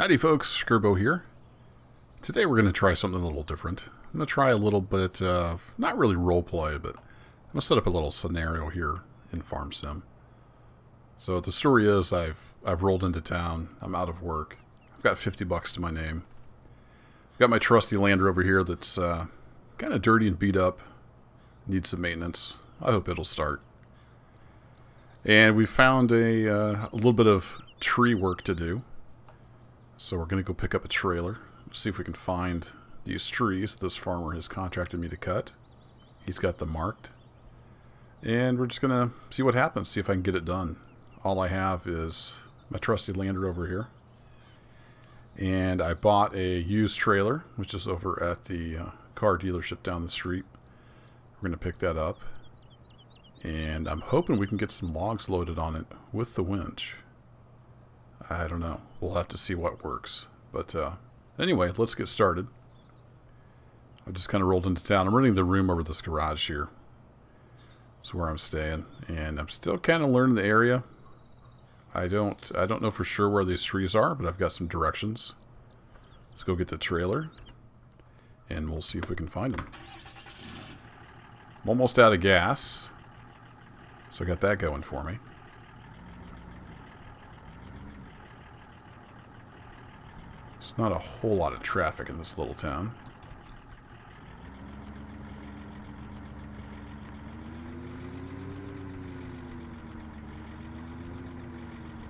Howdy folks, Skirbo here. Today we're going to try something a little different. I'm going to try a little bit of, not really roleplay, but I'm going to set up a little scenario here in Farm Sim. So the story is I've rolled into town, I'm out of work, I've got 50 bucks to my name. I've got my trusty Land Rover here that's kind of dirty and beat up, needs some maintenance. I hope it'll start. And we found a little bit of tree work to do. So we're going to go pick up a trailer, see if we can find these trees this farmer has contracted me to cut. He's got them marked. And we're just going to see what happens, see if I can get it done. All I have is my trusty Land Rover here. And I bought a used trailer, which is over at the car dealership down the street. We're going to pick that up. And I'm hoping we can get some logs loaded on it with the winch. I don't know. We'll have to see what works. But anyway, let's get started. I just kind of rolled into town. I'm renting the room over this garage here. That's where I'm staying. And I'm still kind of learning the area. I don't know for sure where these trees are, but I've got some directions. Let's go get the trailer. And we'll see if we can find them. I'm almost out of gas. So I got that going for me. It's not a whole lot of traffic in this little town.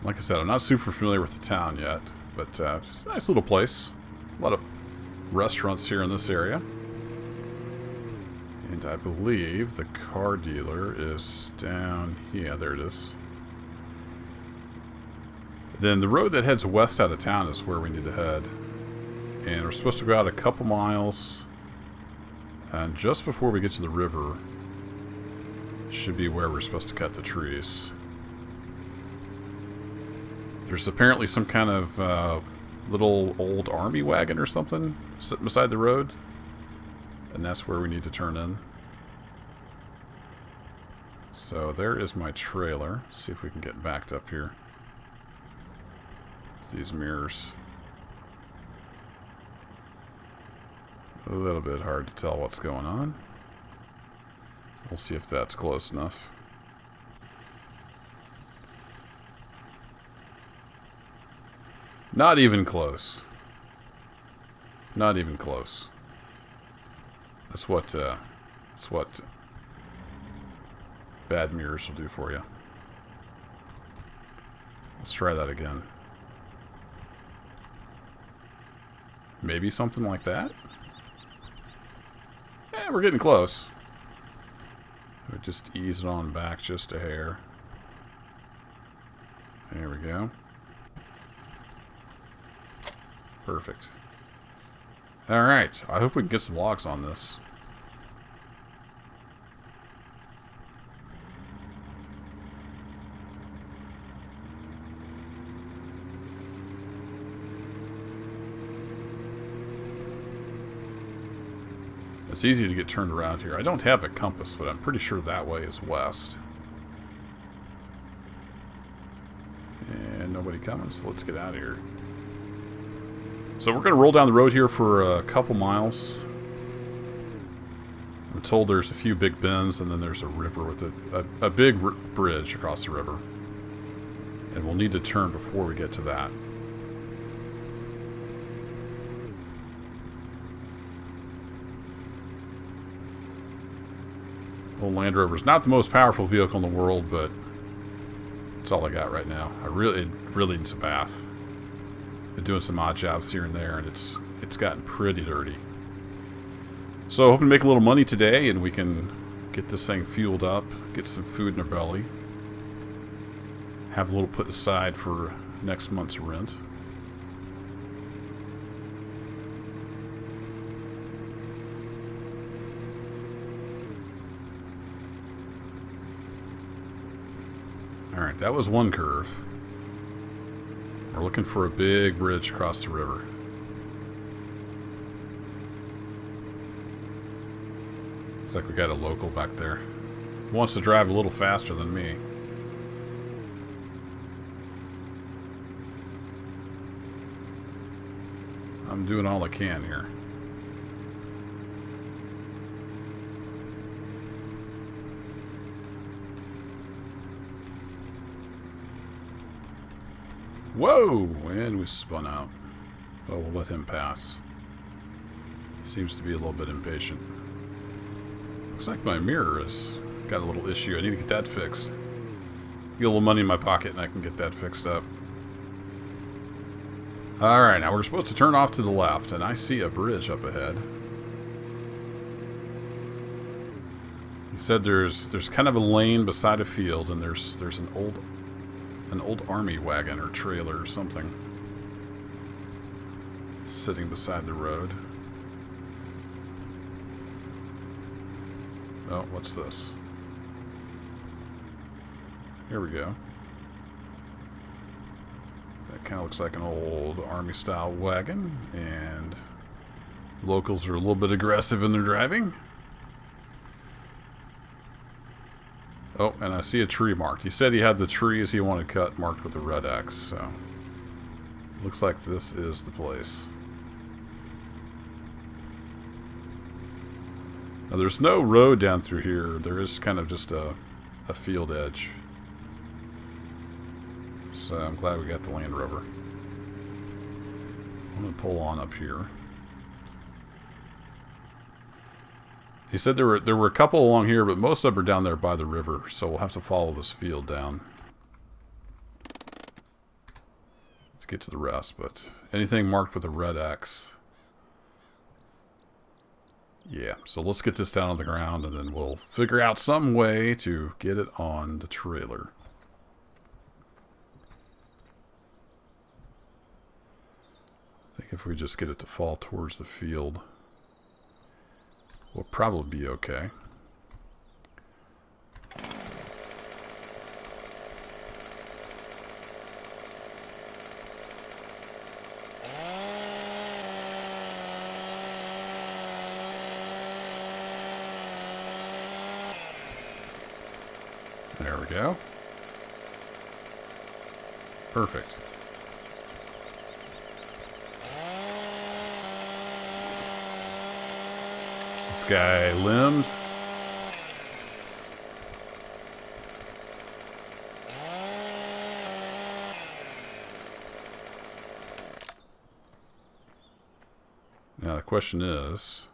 Like I said, I'm not super familiar with the town yet, but it's a nice little place. A lot of restaurants here in this area. And I believe the car dealer is down here. Yeah, there it is. Then the road that heads west out of town is where we need to head. And we're supposed to go out a couple miles. And just before we get to the river, should be where we're supposed to cut the trees. There's apparently some kind of little old army wagon or something sitting beside the road. And that's where we need to turn in. So there is my trailer. Let's see if we can get backed up here. These mirrors. A little bit hard to tell what's going on. We'll see if that's close enough. Not even close. Not even close. That's what bad mirrors will do for you. Let's try that again. Maybe something like that? Yeah, we're getting close. We'll just ease it on back just a hair. There we go. Perfect. Alright, I hope we can get some logs on this. It's easy to get turned around here. I don't have a compass, but I'm pretty sure that way is west. And nobody coming, so let's get out of here. So we're going to roll down the road here for a couple miles. I'm told there's a few big bends, and then there's a river with a big bridge across the river. And we'll need to turn before we get to that. Old Land Rover's not the most powerful vehicle in the world, but it's all I got right now. It really needs a bath. Been doing some odd jobs here and there, and it's gotten pretty dirty. So hoping to make a little money today, and we can get this thing fueled up, get some food in our belly, have a little put aside for next month's rent. Alright, that was one curve. We're looking for a big bridge across the river. Looks like we got a local back there. He wants to drive a little faster than me. I'm doing all I can here. Whoa! And we spun out. Oh, we'll let him pass. Seems to be a little bit impatient. Looks like my mirror has got a little issue. I need to get that fixed. Get a little money in my pocket and I can get that fixed up. Alright, now we're supposed to turn off to the left, and I see a bridge up ahead. He said there's kind of a lane beside a field, and there's an old army wagon or trailer or something sitting beside the road. Oh, what's this? Here we go. That kind of looks like an old army-style wagon, and locals are a little bit aggressive in their driving. Oh, and I see a tree marked. He said he had the trees he wanted cut marked with a red X, so looks like this is the place. Now, there's no road down through here. There is kind of just a field edge. So I'm glad we got the Land Rover. I'm going to pull on up here. He said there were a couple along here, but most of them are down there by the river, so we'll have to follow this field down to get to the rest. But anything marked with a red X. Yeah, so let's get this down on the ground, and then we'll figure out some way to get it on the trailer. I think if we just get it to fall towards the field, we'll probably be okay. There we go. Perfect. This guy limbed. Now the question is,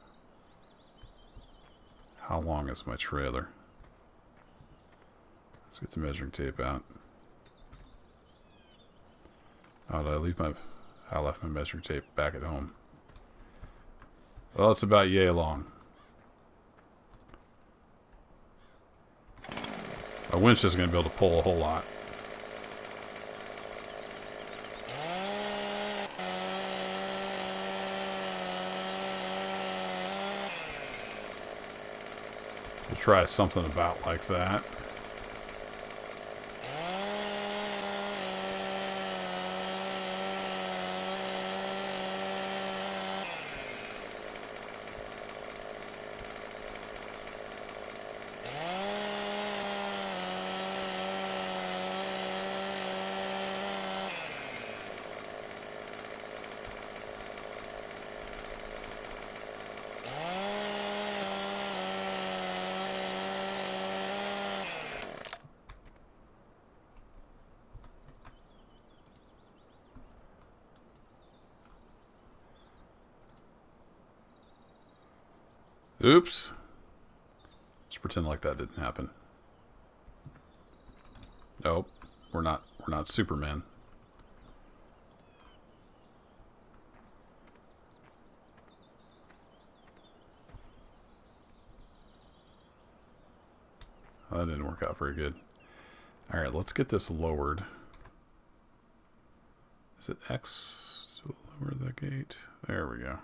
how long is my trailer? Let's get the measuring tape out. Oh, did I leave my... I left my measuring tape back at home. Well, it's about yay long. A winch isn't going to be able to pull a whole lot. We'll try something about like that. Oops. Let's pretend like that didn't happen. Nope. We're not Superman. That didn't work out very good. Alright, let's get this lowered. Is it X to lower the gate? There we go.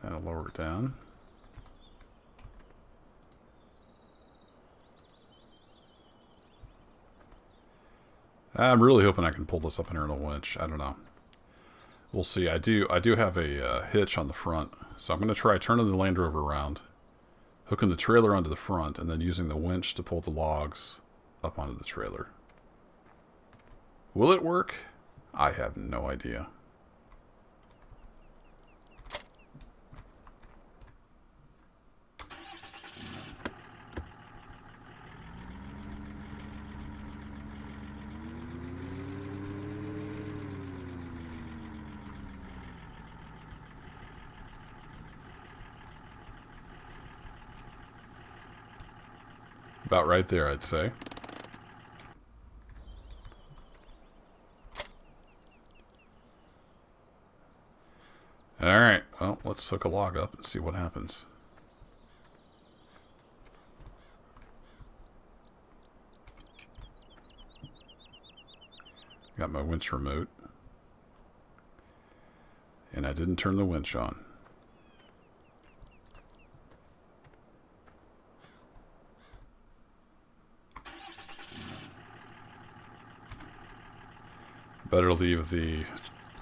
That'll lower it down. I'm really hoping I can pull this up in here in a winch. I don't know. We'll see. I do have a hitch on the front, so I'm going to try turning the Land Rover around, hooking the trailer onto the front, and then using the winch to pull the logs up onto the trailer. Will it work? I have no idea. About right there, I'd say. Alright, well, let's hook a log up and see what happens. Got my winch remote. And I didn't turn the winch on. Better leave the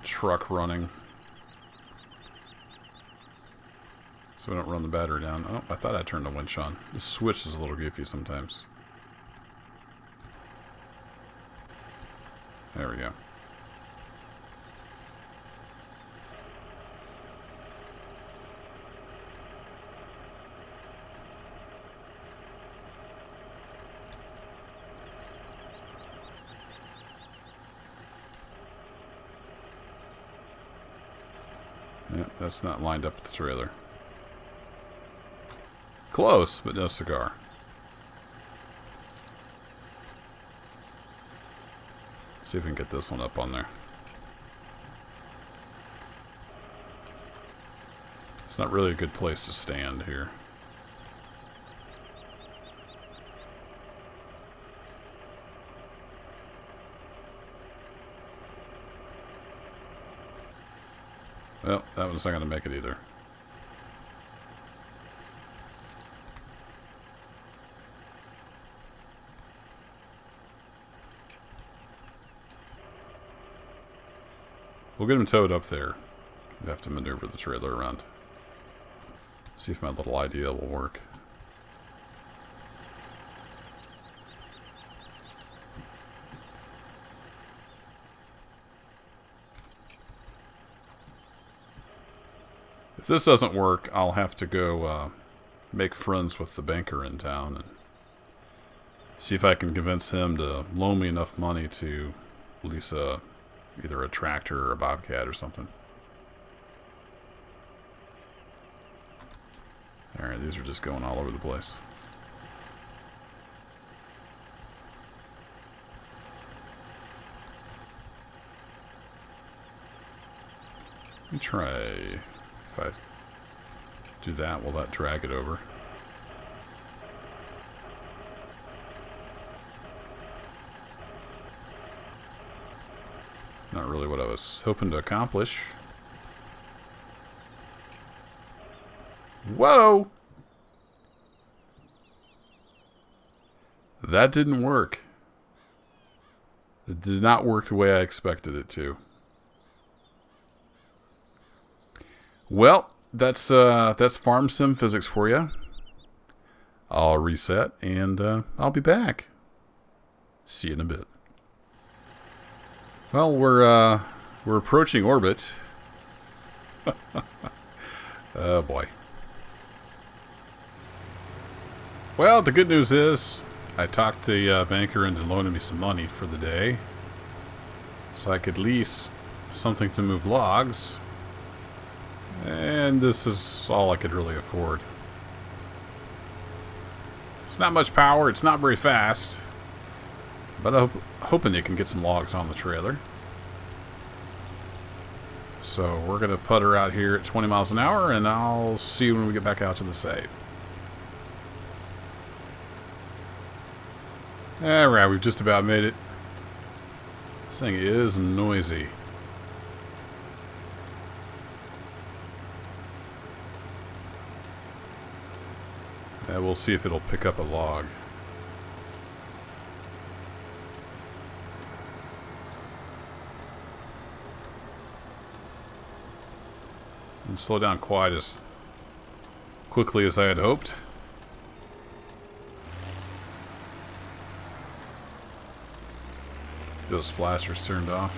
truck running so we don't run the battery down. Oh, I thought I turned the winch on. The switch is a little goofy sometimes. There we go. Yeah, that's not lined up with the trailer. Close, but no cigar. See if we can get this one up on there. It's not really a good place to stand here. Well, that one's not going to make it either. We'll get him towed up there. We have to maneuver the trailer around. See if my little idea will work. If this doesn't work, I'll have to go make friends with the banker in town and see if I can convince him to loan me enough money to lease either a tractor or a bobcat or something. Alright, these are just going all over the place. Let me try. If I do that, will that drag it over? Not really what I was hoping to accomplish. Whoa! That didn't work. It did not work the way I expected it to. Well, that's Farm Sim Physics for you. I'll reset and I'll be back. See you in a bit. Well, we're approaching orbit. Oh boy. Well, the good news is I talked the banker into loaning me some money for the day, so I could lease something to move logs. And this is all I could really afford. It's not much power, it's not very fast, but I'm hoping you can get some logs on the trailer. So we're going to putter out here at 20 miles an hour, and I'll see you when we get back out to the site. Alright, we've just about made it. This thing is noisy. We'll see if it'll pick up a log. Didn't slow down quite as quickly as I had hoped. Those flashers turned off.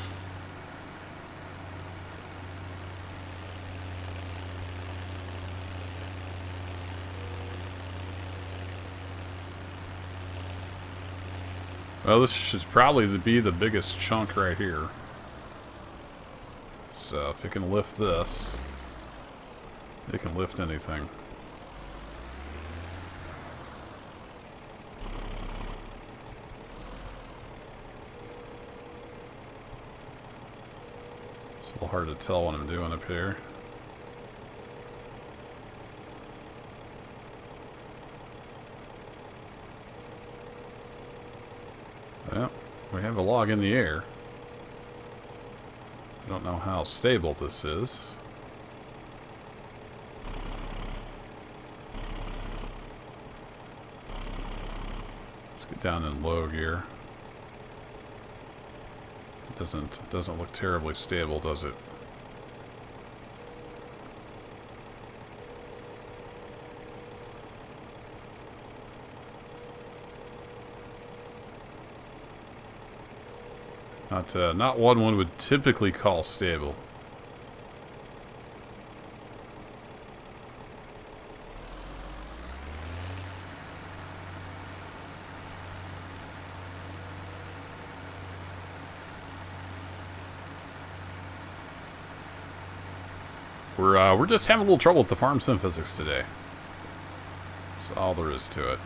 Well, this should probably be the biggest chunk right here. So if it can lift this, it can lift anything. It's a little hard to tell what I'm doing up here. Well, we have a log in the air. I don't know how stable this is. Let's get down in low gear. It doesn't look terribly stable, does it? Not one would typically call stable. We're just having a little trouble with the farm sim physics today. That's all there is to it.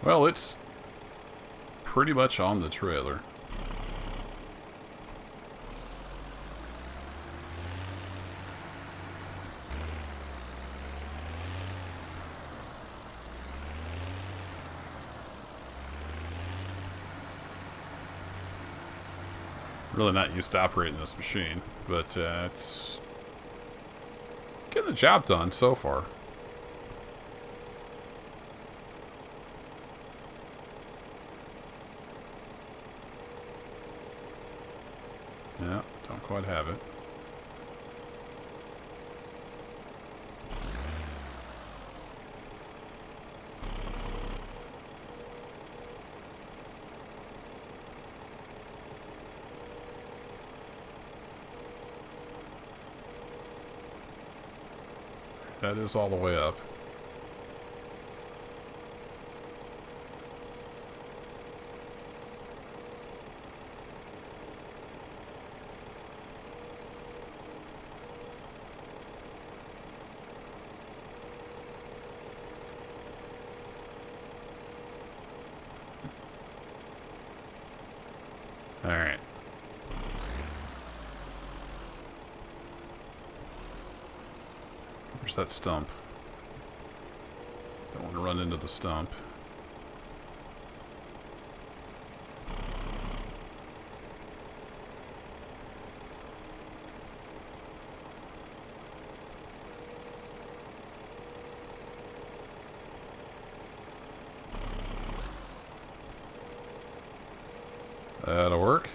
Well, it's pretty much on the trailer. Really not used to operating this machine, but it's getting the job done so far. Yeah, don't quite have it. That is all the way up. All right. Where's that stump? Don't want to run into the stump. That'll work.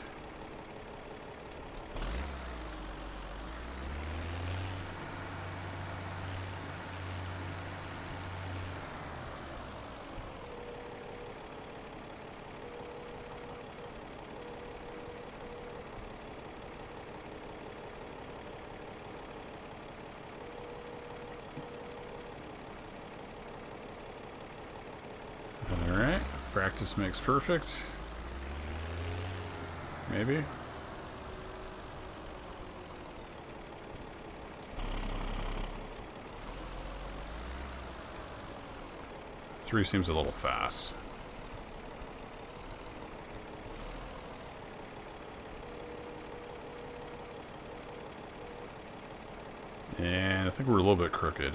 Alright, practice makes perfect. Maybe. Three seems a little fast. And I think we're a little bit crooked.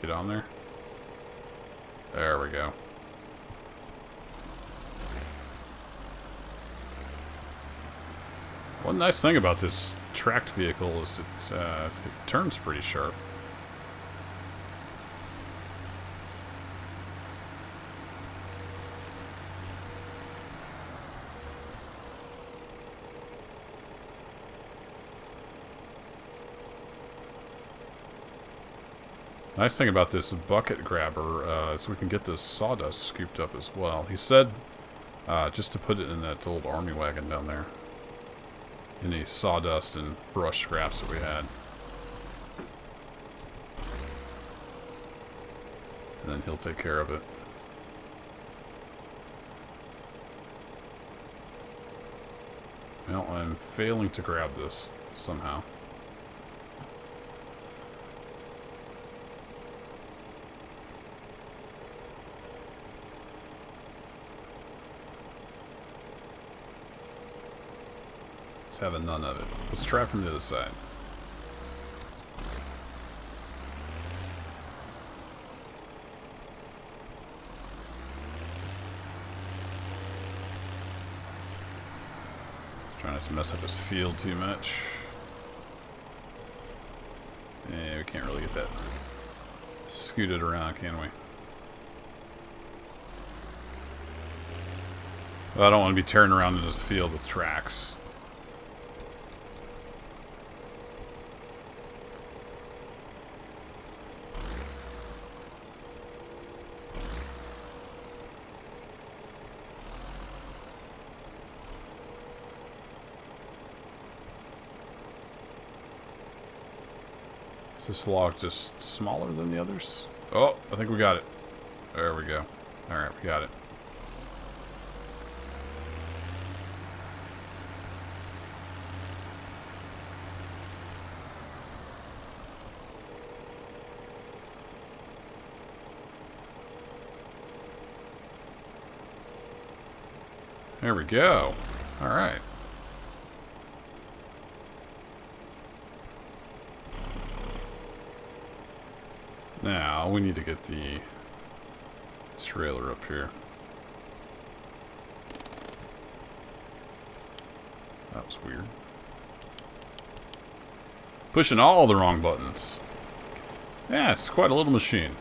Get on there. There we go. One nice thing about this tracked vehicle is it turns pretty sharp. Nice thing about this bucket grabber is we can get this sawdust scooped up as well. He said just to put it in that old army wagon down there. Any sawdust and brush scraps that we had. And then he'll take care of it. Well, I'm failing to grab this somehow. It's having none of it. Let's try from the other side. Trying not to mess up his field too much. Yeah, we can't really get that scooted around, can we? Well, I don't want to be tearing around in this field with tracks. Is this log just smaller than the others? Oh, I think we got it. There we go. Alright, we got it. There we go. Alright. Now, we need to get the trailer up here. That was weird. Pushing all the wrong buttons. Yeah, it's quite a little machine.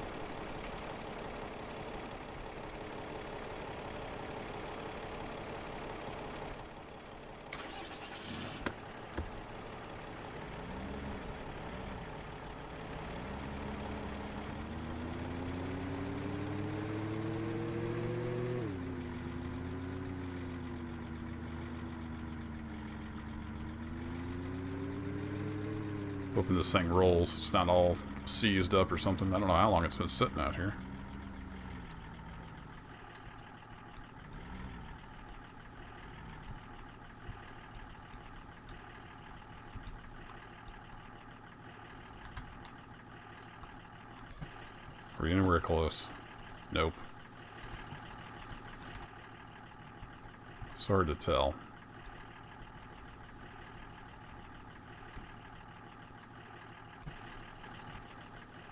Hoping this thing rolls. It's not all seized up or something. I don't know how long it's been sitting out here. Are we anywhere close? Nope. It's hard to tell.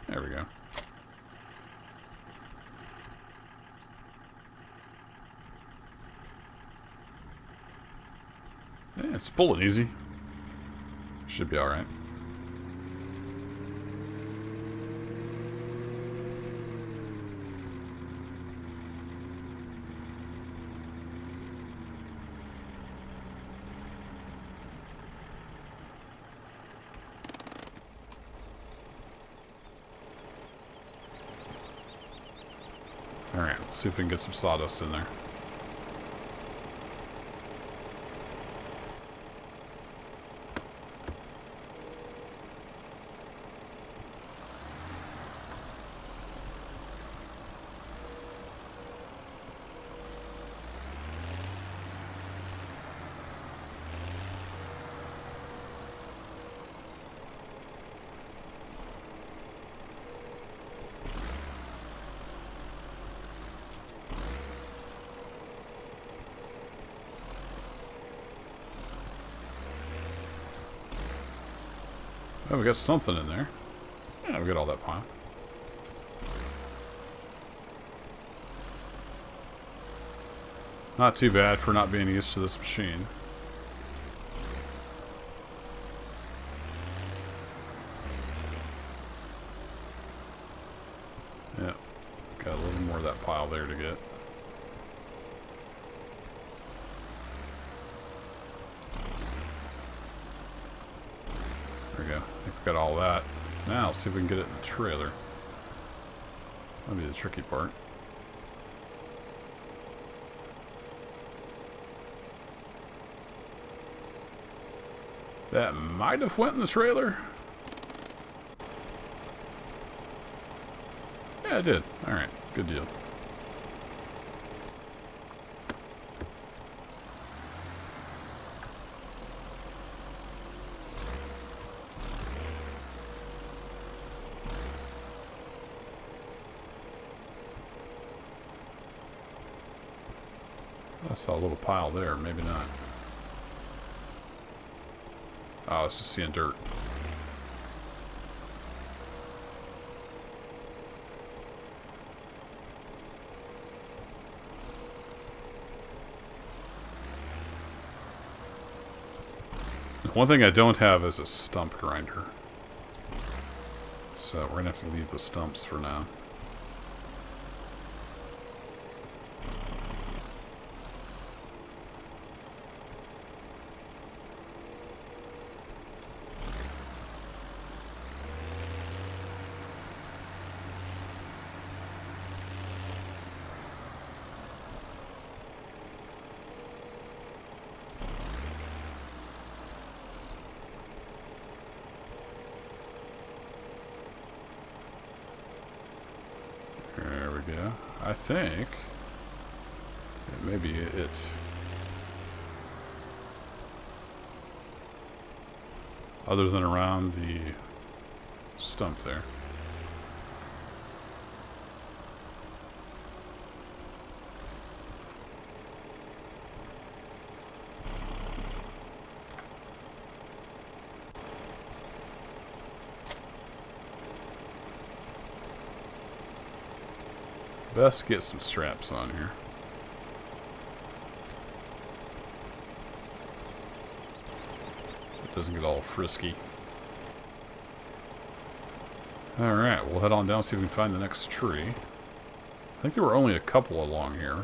There we go. Yeah, it's pulling easy. Should be alright. Alright, let's see if we can get some sawdust in there. Oh, we got something in there. Yeah, we got all that pile. Not too bad for not being used to this machine. hammer that pile there to get. There we go. I think we got all that. Now, let's see if we can get it in the trailer. That'll be the tricky part. That might have went in the trailer. Yeah, it did. Alright, good deal. I saw a little pile there, maybe not. Oh, I was just seeing dirt. One thing I don't have is a stump grinder. So we're going to have to leave the stumps for now. There we go. I think maybe it's other than around the stump there. Best get some straps on here. It doesn't get all frisky. Alright, we'll head on down, see if we can find the next tree. I think there were only a couple along here.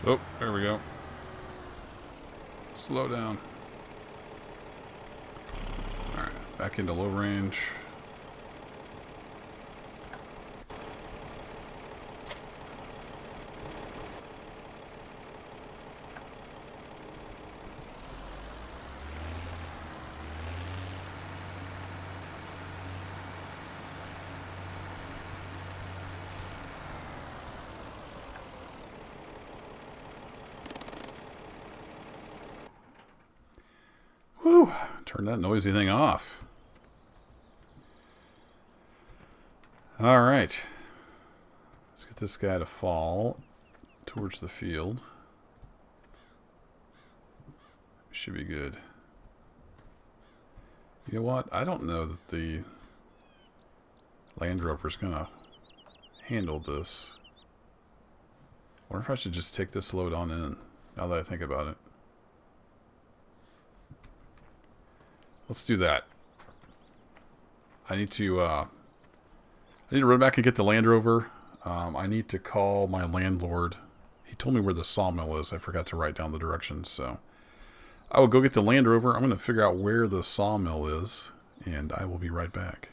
Oh, there we go. Slow down. Alright, back into low range. Whew, turn that noisy thing off. Alright. Let's get this guy to fall towards the field. Should be good. You know what? I don't know that the Land Rover is going to handle this. I wonder if I should just take this load on in, now that I think about it. Let's do that. I need to run back and get the Land Rover. I need to call my landlord. He told me where the sawmill is. I forgot to write down the directions, so I will go get the Land Rover. I'm going to figure out where the sawmill is, and I will be right back.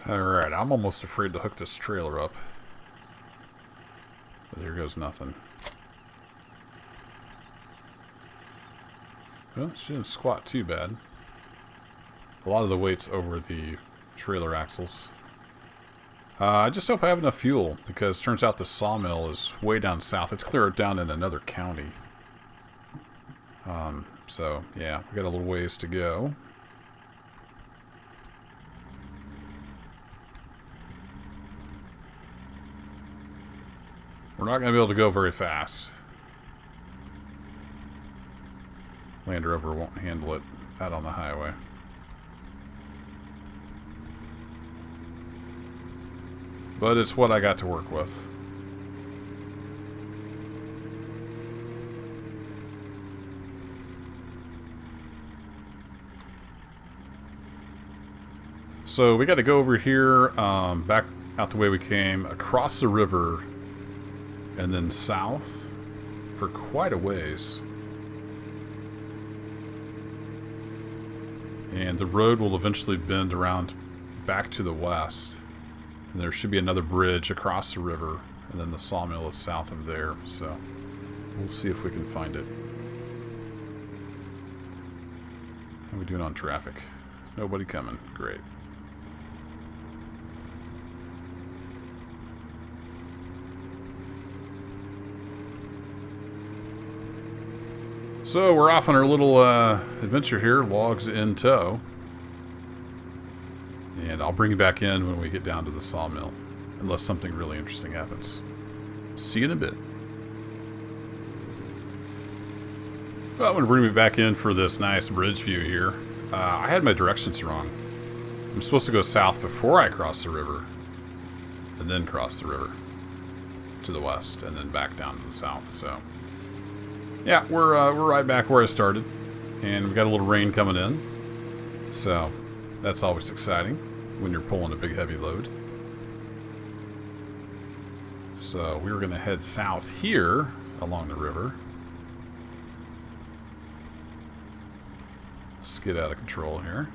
Alright, I'm almost afraid to hook this trailer up. But there goes nothing. Well, she didn't squat too bad. A lot of the weight's over the trailer axles. I just hope I have enough fuel, because it turns out the sawmill is way down south. It's clear down in another county. So, yeah, we got a little ways to go. We're not going to be able to go very fast. Land Rover won't handle it out on the highway. But it's what I got to work with. So we got to go over here, back out the way we came, across the river, and then south for quite a ways. And the road will eventually bend around back to the west. And there should be another bridge across the river, and then the sawmill is south of there. So we'll see if we can find it. How are we doing on traffic? Nobody coming. Great. So we're off on our little adventure here, logs in tow. And I'll bring you back in when we get down to the sawmill, unless something really interesting happens. See you in a bit. Well, I'm going to bring me back in for this nice bridge view here. I had my directions wrong. I'm supposed to go south before I cross the river, and then cross the river to the west, and then back down to the south. So, yeah, we're right back where I started, and we got a little rain coming in. So, that's always exciting when you're pulling a big heavy load. So, we were going to head south here along the river. Let's get out of control here.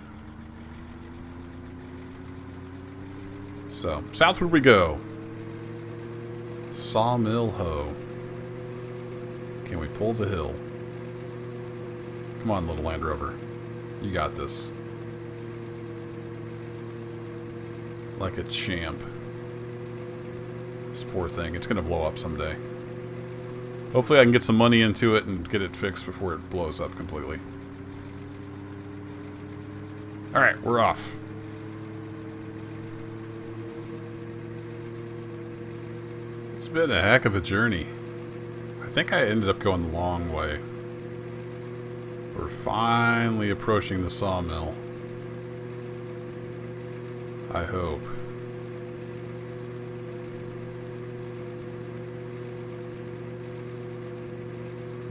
So, southward we go. Sawmill Ho. Can we pull the hill? Come on, little Land Rover. You got this. Like a champ. This poor thing. It's going to blow up someday. Hopefully I can get some money into it and get it fixed before it blows up completely. Alright, we're off. It's been a heck of a journey. I think I ended up going the long way. We're finally approaching the sawmill. I hope.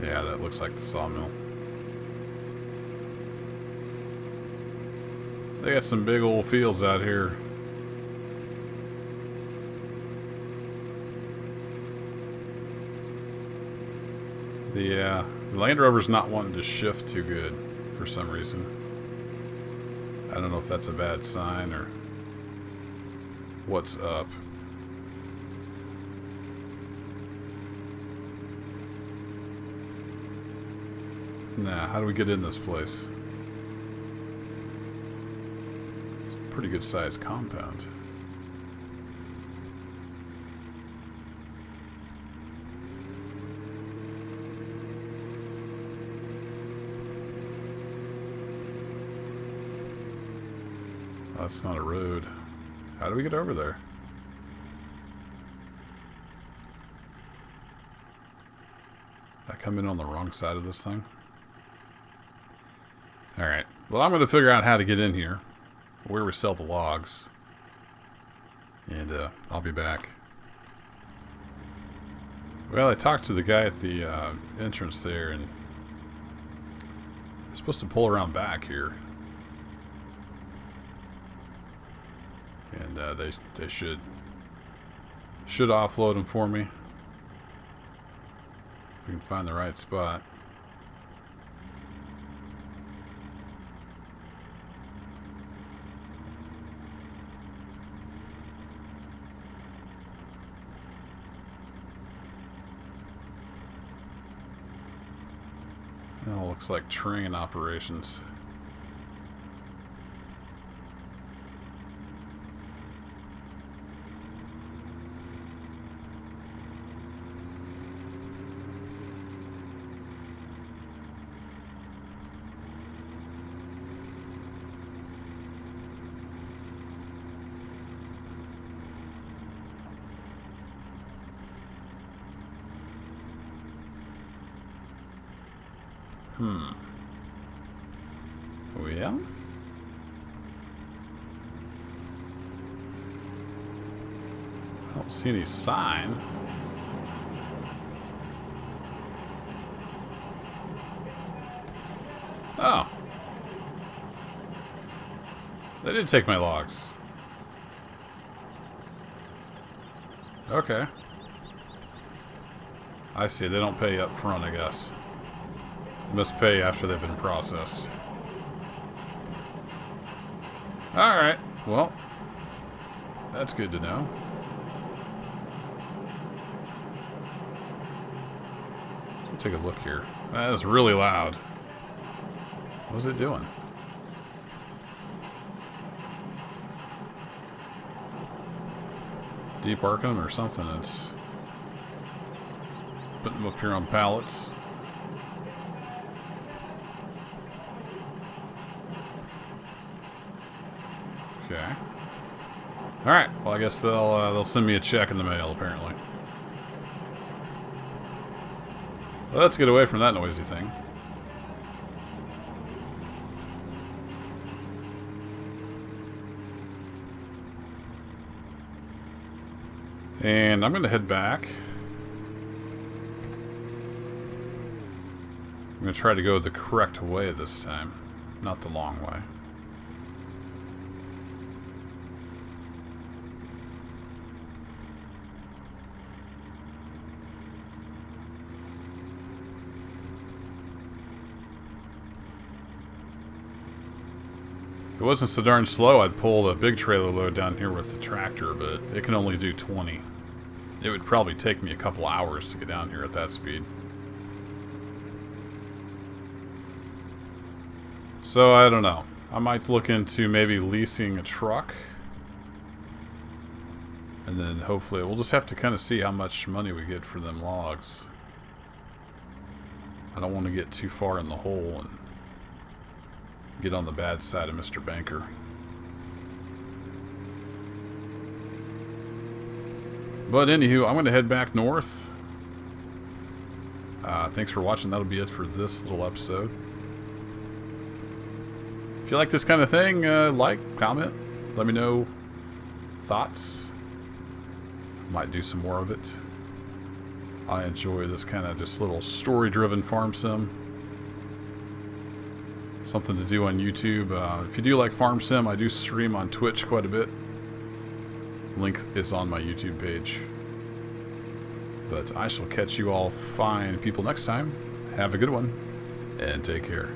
Yeah, that looks like the sawmill. They got some big old fields out here. The Land Rover's not wanting to shift too good for some reason. I don't know if that's a bad sign or what's up. Nah, how do we get in this place? It's a pretty good sized compound. That's not a road. How do we get over there? Did I come in on the wrong side of this thing? Alright. Well, I'm going to figure out how to get in here. Where we sell the logs. And I'll be back. Well, I talked to the guy at the entrance there, and I'm supposed to pull around back here. And they should offload them for me. If we can find the right spot. Oh, looks like train operations. Oh, yeah? I don't see any sign. Oh. They did take my logs. Okay. I see. They don't pay up front, I guess. They must pay after they've been processed. Alright. Well, that's good to know. Let's take a look here. That is really loud. What is it doing? Deep arcing them or something. It's putting them up here on pallets. Okay. All right. Well, I guess they'll send me a check in the mail. Apparently. Well, let's get away from that noisy thing. And I'm going to head back. I'm going to try to go the correct way this time, not the long way. If it wasn't so darn slow, I'd pull the big trailer load down here with the tractor, but it can only do 20. It would probably take me a couple hours to get down here at that speed. So, I don't know. I might look into maybe leasing a truck. And then hopefully, we'll just have to kind of see how much money we get for them logs. I don't want to get too far in the hole and get on the bad side of Mr. Banker. But anywho, I'm going to head back north. Thanks for watching. That'll be it for this little episode. If you like this kind of thing, like, comment, let me know thoughts. Might do some more of it. I enjoy this kind of just little story-driven farm sim. Something to do on YouTube. If you do like farm sim, I do stream on Twitch quite a bit. Link is on my YouTube page. But I shall catch you all fine people next time. Have a good one, and take care.